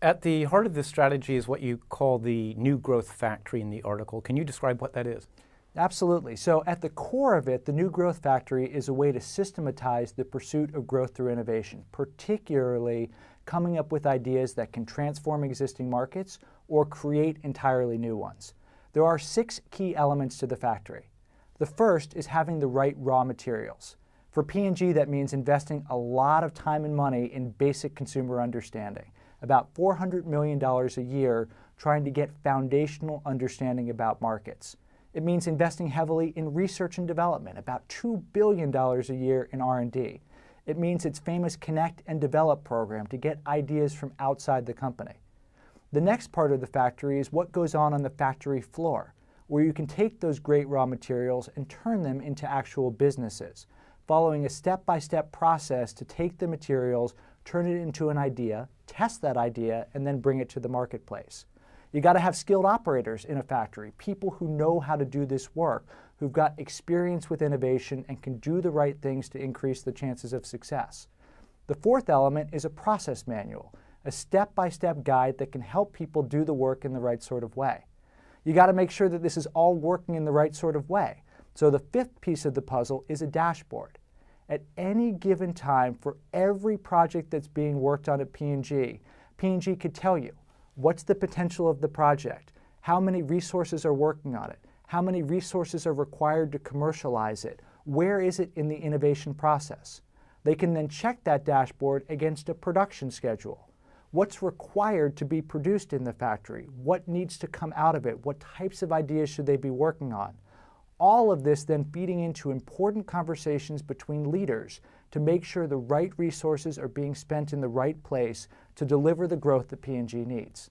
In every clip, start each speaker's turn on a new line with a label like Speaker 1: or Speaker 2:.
Speaker 1: At the heart of this strategy is what you call the new growth factory in the article. Can you describe what that is?
Speaker 2: Absolutely. So at the core of it, the new growth factory is a way to systematize the pursuit of growth through innovation, particularly coming up with ideas that can transform existing markets or create entirely new ones. There are 6 key elements to the factory. The first is having the right raw materials. For P&G, that means investing a lot of time and money in basic consumer understanding, about $400 million a year trying to get foundational understanding about markets. It means investing heavily in research and development, about $2 billion a year in R&D. It means its famous Connect and Develop program to get ideas from outside the company. The next part of the factory is what goes on the factory floor, where you can take those great raw materials and turn them into actual businesses, following a step-by-step process to take the materials, turn it into an idea, test that idea, and then bring it to the marketplace. You got to have skilled operators in a factory, people who know how to do this work, who've got experience with innovation and can do the right things to increase the chances of success. The fourth element is a process manual, a step-by-step guide that can help people do the work in the right sort of way. You got to make sure that this is all working in the right sort of way. So the fifth piece of the puzzle is a dashboard. At any given time, for every project that's being worked on at P&G could tell you what's the potential of the project, how many resources are working on it, how many resources are required to commercialize it, where is it in the innovation process. They can then check that dashboard against a production schedule. What's required to be produced in the factory? What needs to come out of it? What types of ideas should they be working on? All of this then feeding into important conversations between leaders to make sure the right resources are being spent in the right place to deliver the growth that P&G needs.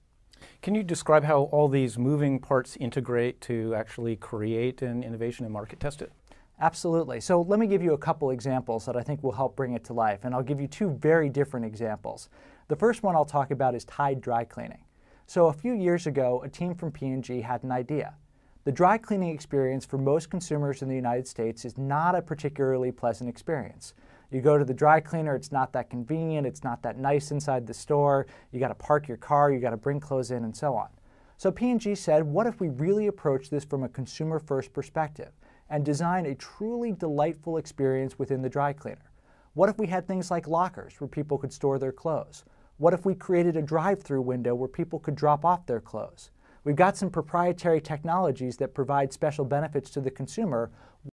Speaker 1: Can you describe how all these moving parts integrate to actually create an innovation and market test it?
Speaker 2: Absolutely. So let me give you a couple examples that I think will help bring it to life, and I'll give you 2 very different examples. The first one I'll talk about is Tide dry cleaning. So a few years ago, a team from P&G had an idea. The dry cleaning experience for most consumers in the United States is not a particularly pleasant experience. You go to the dry cleaner, it's not that convenient, it's not that nice inside the store, you got to park your car, you got to bring clothes in, and so on. So P&G said, what if we really approach this from a consumer-first perspective and design a truly delightful experience within the dry cleaner? What if we had things like lockers where people could store their clothes? What if we created a drive-through window where people could drop off their clothes? We've got some proprietary technologies that provide special benefits to the consumer.